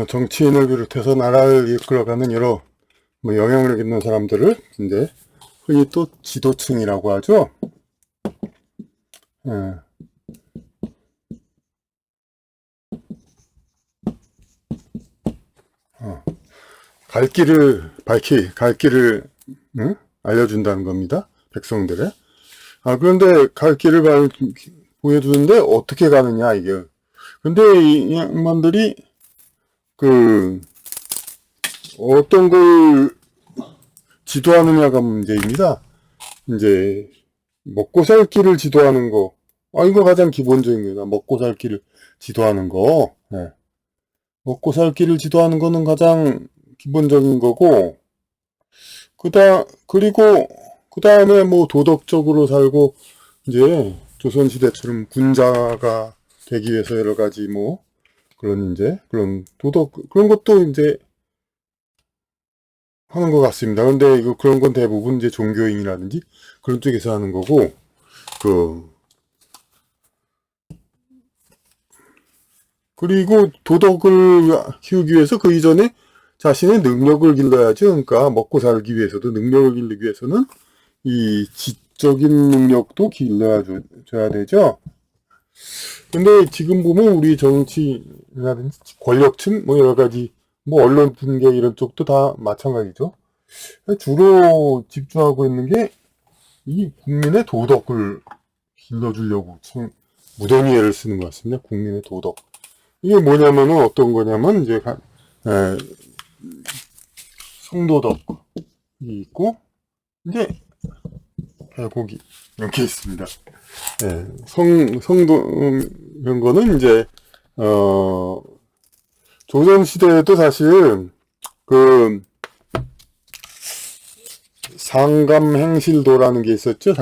정치인을 비롯해서 나라를 이끌어가는 여러 영향력 있는 사람들을 이제 흔히 또 지도층이라고 하죠. 예. 갈 길을 알려준다는 겁니다. 백성들의. 그런데 갈 길을 보여주는데 어떻게 가느냐, 이게. 근데 이 양반들이 어떤 걸 지도하느냐가 문제입니다. 이제 먹고 살 길을 지도하는 거. 이거 가장 기본적인 거예요. 먹고 살 길을 지도하는 거. 네. 먹고 살 길을 지도하는 거는 가장 기본적인 거고, 그리고, 그 다음에 뭐 도덕적으로 살고, 이제 조선시대처럼 군자가 되기 위해서 여러 가지 그런 도덕, 그런 것도 이제 하는 것 같습니다. 근데 그런 건 대부분 이제 종교인이라든지 그런 쪽에서 하는 거고, 그리고 도덕을 키우기 위해서 그 이전에 자신의 능력을 길러야죠. 그러니까 먹고 살기 위해서도 능력을 길르기 위해서는 이 지적인 능력도 길러줘야 되죠. 근데 지금 보면 우리 정치라든지 권력층 여러 가지 언론 분계 이런 쪽도 다 마찬가지죠. 주로 집중하고 있는 게 이 국민의 도덕을 길러주려고 참 무던히 애를 쓰는 것 같습니다. 국민의 도덕. 이게 뭐냐면은 어떤 거냐면 이제 성도덕이 있고 이제 배고기 이렇게 있습니다. 성도 이런 거는 이제 조선 시대에도 사실 상감행실도라는 게 있었죠.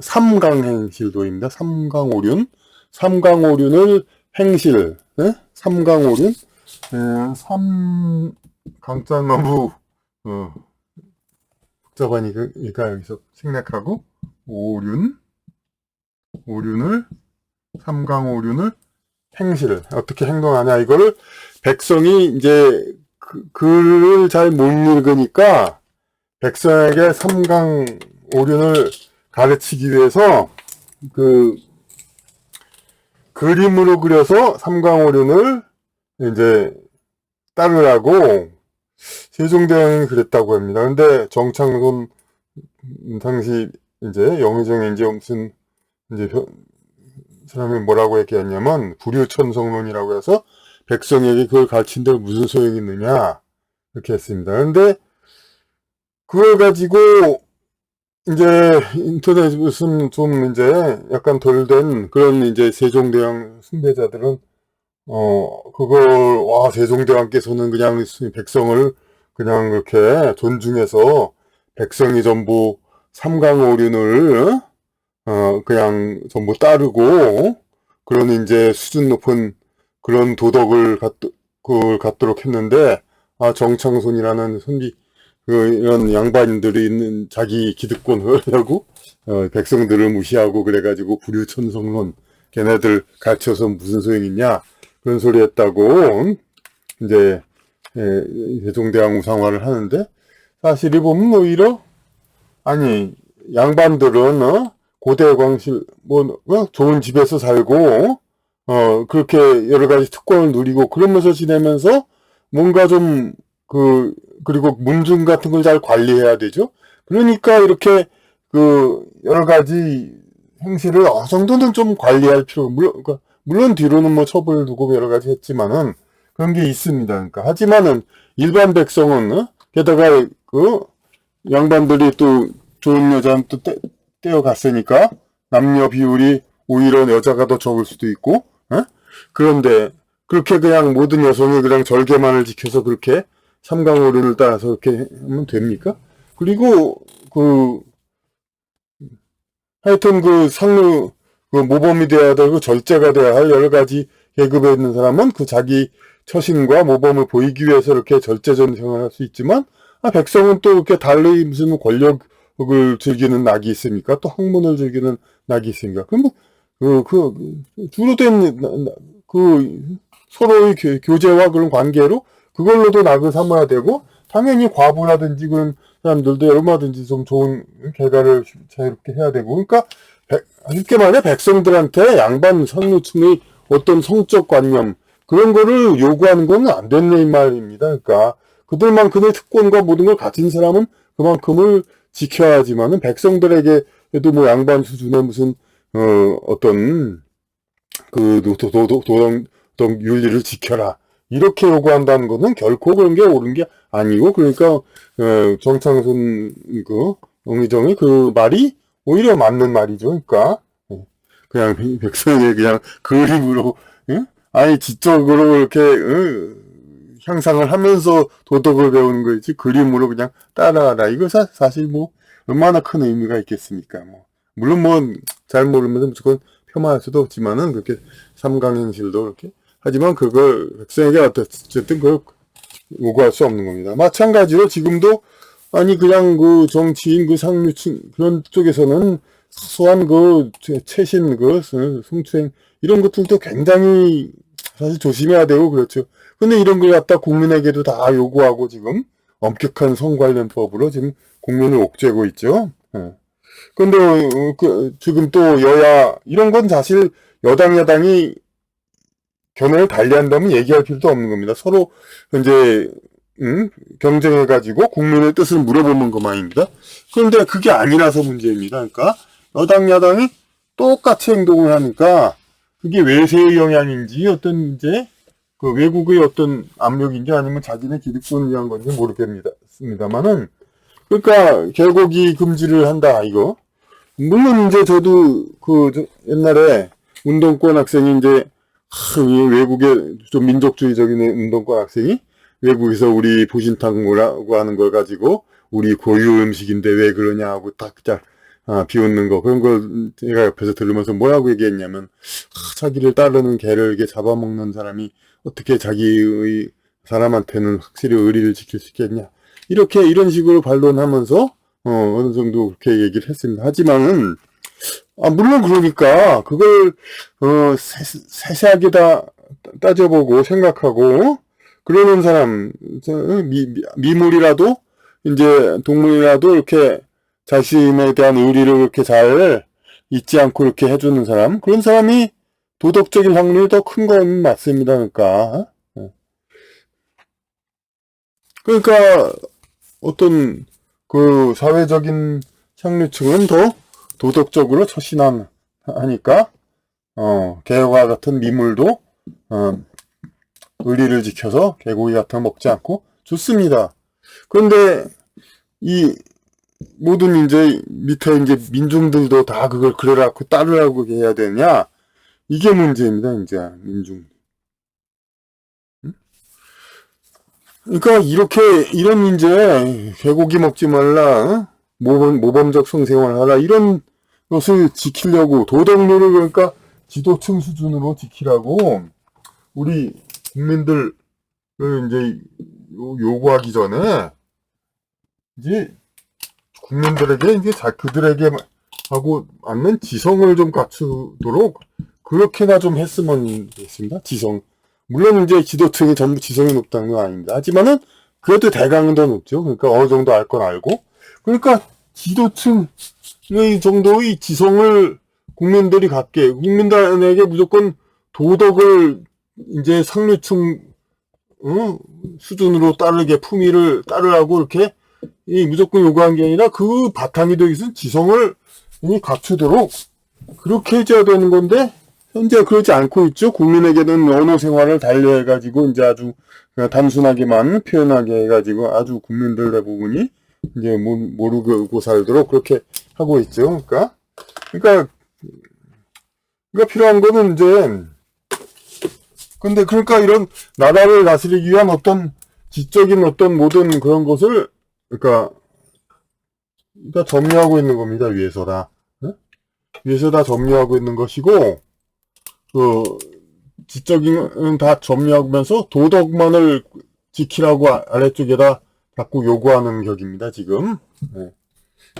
삼강행실도입니다. 삼강오륜을 행실, 삼강오륜, 강자 너무 복잡하니까 여기서 생략하고 삼강오륜을 행실, 어떻게 행동하냐 이거를 백성이 이제 글을 잘 못 읽으니까 백성에게 삼강오륜을 가르치기 위해서 그림으로 그려서 삼강오륜을 이제 따르라고 세종대왕이 그랬다고 합니다. 근데 정창손 당시 이제 영의정이 이제 무슨 이제 사람이 뭐라고 얘기했냐면 불유천성론이라고 해서 백성에게 그걸 가르친데 무슨 소용이 있느냐 이렇게 했습니다. 근데 그걸 가지고 이제 인터넷 무슨 좀 이제 약간 덜 된 그런 이제 세종대왕 숭배자들은 세종대왕께서는 그냥 백성을 그냥 그렇게 존중해서 백성이 전부 삼강오륜을 그냥 전부 따르고 그런 이제 수준 높은 그런 도덕을 갖도록 했는데 정창손이라는 이런 양반들이 있는 자기 기득권을 하려고 백성들을 무시하고 그래가지고 불유천성론 걔네들 가르쳐서 무슨 소용이 있냐 그런 소리 했다고 이제 세종대왕 우상화를 하는데 사실이 보면 오히려 양반들은 고대 광실 좋은 집에서 살고 그렇게 여러 가지 특권을 누리고 그러면서 지내면서 뭔가 좀 그리고 문중 같은 걸 잘 관리해야 되죠. 그러니까 이렇게 여러 가지 행실을 어느 정도는 좀 관리할 물론 뒤로는 처벌을 두고 여러 가지 했지만은 그런 게 있습니다. 그러니까 하지만은 일반 백성은 게다가 양반들이 또 좋은 여자는 또 떼어갔으니까 남녀 비율이 오히려 여자가 더 적을 수도 있고 그런데 그렇게 그냥 모든 여성이 그냥 절개만을 지켜서 그렇게 삼강오륜을 따라서 그렇게 하면 됩니까? 그리고 하여튼 상류 모범이 돼야 되고 절제가 돼야 할 여러 가지 계급에 있는 사람은 자기 처신과 모범을 보이기 위해서 이렇게 절제전 생활을 할 수 있지만 백성은 또 이렇게 달리 무슨 권력을 즐기는 낙이 있습니까? 또 학문을 즐기는 낙이 있습니까? 그럼 주로 된 서로의 교제와 그런 관계로 그걸로도 낙을 삼아야 되고, 당연히 과부라든지 그런 사람들도 얼마든지 좀 좋은 결과를 자유롭게 해야 되고, 그러니까 쉽게 말해 백성들한테 양반 상류층의 어떤 성적 관념 그런 거를 요구하는 건 안 되는 말입니다. 그러니까 그들만큼의 특권과 모든 걸 가진 사람은 그만큼을 지켜야지만은 백성들에게도 뭐 양반 수준의 무슨 어떤 그 도덕 윤리를 지켜라 이렇게 요구한다는 것은 결코 그런 게 옳은 게 아니고, 그러니까 정창순 그 영의정의 그 말이 오히려 맞는 말이죠. 그러니까 그냥 백성에게 그냥 그림으로, 응? 아니 지적으로 이렇게 향상을 하면서 도덕을 배우는 거지 그림으로 그냥 따라하라. 이거 사실 뭐 얼마나 큰 의미가 있겠습니까? 뭐 물론 뭐 잘 모르면서 무조건 폄하할 수도 없지만은 그렇게 삼강행실도 이렇게 하지만 그걸 백성에게 어쨌든 그걸 요구할 수 없는 겁니다. 마찬가지로 지금도 아니 그냥 그 정치인 그 상류층 그런 쪽에서는 사소한 그 최신 그 성추행 이런 것들도 굉장히 사실 조심해야 되고 그렇죠. 근데 이런 걸 갖다 국민에게도 다 요구하고 지금 엄격한 성관련법으로 지금 국민을 옥죄고 있죠. 근데 지금 또 여야 이런 건 사실 여당 야당이 견해를 달리한다면 얘기할 필요도 없는 겁니다. 서로 이제 경쟁해가지고 국민의 뜻을 물어보는 것만입니다. 그런데 그게 아니라서 문제입니다. 그러니까 여당 야당이 똑같이 행동을 하니까 그게 외세의 영향인지 어떤 이제 그 외국의 어떤 압력인지 아니면 자기네 기득권을 위한 건지 모르겠습니다만은 그러니까 개고기 금지를 한다 이거. 물론 이제 저도 옛날에 운동권 학생이 이제 외국의 좀 민족주의적인 운동권 학생이 외국에서 우리 보신탕이라고 하는 걸 가지고 우리 고유 음식인데 왜 그러냐 하고 딱 비웃는 거 그런 걸 제가 옆에서 들으면서 뭐라고 얘기했냐면 자기를 따르는 개를 이렇게 잡아먹는 사람이 어떻게 자기의 사람한테는 확실히 의리를 지킬 수 있겠냐 이런 식으로 반론하면서 어느 정도 그렇게 얘기를 했습니다. 하지만은 물론 그러니까 그걸 세세하게 다 따져보고 생각하고 그러는 사람 미물이라도 이제 동물이라도 이렇게 자신에 대한 의리를 그렇게 잘 잊지 않고 이렇게 해주는 사람 그런 사람이 도덕적인 확률이 더 큰 건 맞습니다. 그러니까 어떤 그 사회적인 상류층은 더 도덕적으로 처신하니까 개와 같은 미물도 의리를 지켜서 개고기 같은 거 먹지 않고 좋습니다. 그런데 이 모든 이제 밑에 이제 민중들도 다 그걸 그래라고 따르라고 해야 되냐 이게 문제입니다. 이제 민중. 그러니까 이런 이제 개고기 먹지 말라, 모범적 성생활 하라 이런 것을 지키려고 도덕률을 그러니까 지도층 수준으로 지키라고 우리 국민들을 이제 요구하기 전에 이제 국민들에게 이제 그들에게 하고 맞는 지성을 좀 갖추도록 그렇게나 좀 했으면 좋겠습니다. 지성. 물론 이제 지도층이 전부 지성이 높다는 건 아닙니다. 하지만은 그래도 대강은 더 높죠. 그러니까 어느 정도 알 건 알고. 그러니까 지도층의 정도의 지성을 국민들이 갖게 국민들에게 무조건 도덕을 이제 상류층 수준으로 따르게 품위를 따르라고 이렇게 무조건 요구한 게 아니라 그 바탕이 되기 위해서 지성을 갖추도록 그렇게 해줘야 되는 건데 현재 그러지 않고 있죠. 국민에게는 언어 생활을 달려해가지고 이제 아주 단순하게만 표현하게 해가지고 아주 국민들 대부분이 이제 모르고 살도록 그렇게 하고 있죠. 그러니까 필요한 거는 이제 근데 그러니까 이런 나라를 다스리기 위한 어떤 지적인 어떤 모든 그런 것을 그러니까 점유하고 있는 겁니다. 위에서 다 점유하고 있는 것이고 지적인 다 점유하면서 도덕만을 지키라고 아래쪽에다 자꾸 요구하는 격입니다. 지금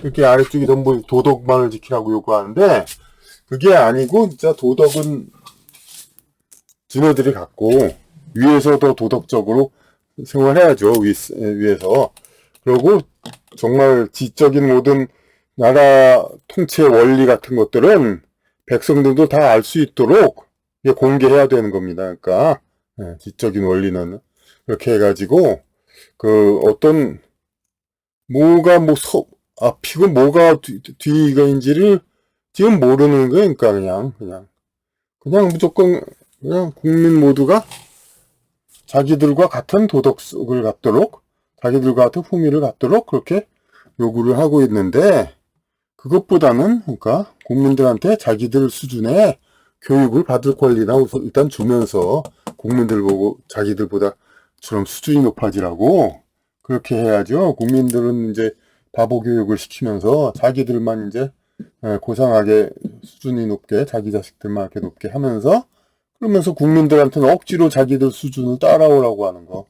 이렇게 아래쪽이 전부 도덕만을 지키라고 요구하는데 그게 아니고 진짜 도덕은 지네들이 갖고 위에서도 도덕적으로 생활해야죠. 위에서. 그리고 정말 지적인 모든 나라 통치의 원리 같은 것들은 백성들도 다 알 수 있도록 공개해야 되는 겁니다. 그러니까 지적인 원리는 그렇게 해가지고 그 어떤 뭐가 앞이고 뭐가 뒤인지를 지금 모르는 거예요. 그러니까 그냥 무조건 그냥 국민 모두가 자기들과 같은 도덕성을 갖도록 자기들과 같은 품위를 갖도록 그렇게 요구를 하고 있는데 그것보다는 그러니까 국민들한테 자기들 수준의 교육을 받을 권리나 일단 주면서 국민들 보고 자기들보다처럼 수준이 높아지라고 그렇게 해야죠. 국민들은 이제 바보 교육을 시키면서 자기들만 이제 고상하게 수준이 높게 자기 자식들만 이렇게 높게 하면서 그러면서 국민들한테는 억지로 자기들 수준을 따라오라고 하는 거.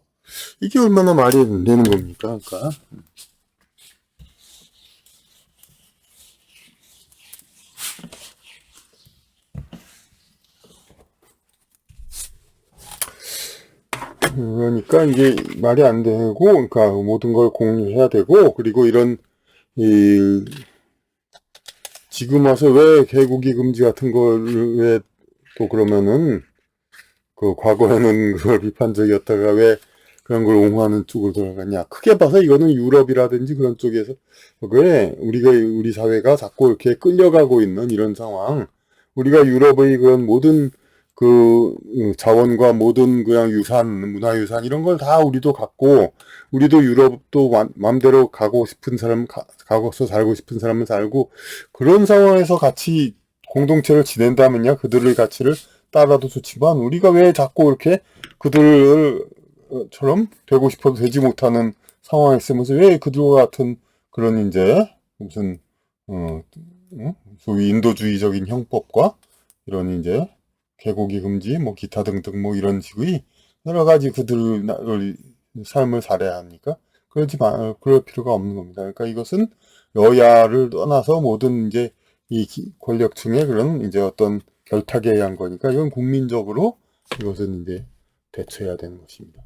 이게 얼마나 말이 안 되는 겁니까? 그러니까. 그러니까 이게 말이 안 되고, 그러니까 모든 걸 공유해야 되고, 그리고 이런, 지금 와서 왜 개고기 금지 같은 걸 왜 또 그러면은, 그 과거에는 그걸 비판적이었다가 왜 그런 걸 옹호하는 쪽으로 돌아갔냐. 크게 봐서 이거는 유럽이라든지 그런 쪽에서 왜 우리 사회가 자꾸 이렇게 끌려가고 있는 이런 상황. 우리가 유럽의 그런 모든 그 자원과 모든 그냥 유산, 문화유산 이런 걸 다 우리도 갖고 우리도 유럽도 마음대로 가고 싶은 사람 가고서 살고 싶은 사람은 살고 그런 상황에서 같이 공동체를 지낸다면야 그들의 가치를 따라도 좋지만 우리가 왜 자꾸 이렇게 그들처럼 되고 싶어도 되지 못하는 상황에 있으면서 왜 그들과 같은 그런 이제 무슨 소위 인도주의적인 형법과 이런 이제 개고기 금지 뭐 기타 등등 뭐 이런 식의 여러 가지 그들의 삶을 살아야 합니까? 그럴 필요가 없는 겁니다. 그러니까 이것은 여야를 떠나서 모든 이제 이 권력층의 그런 이제 어떤 결탁에 의한 거니까 이건 국민적으로 이것은 이제 대처해야 되는 것입니다.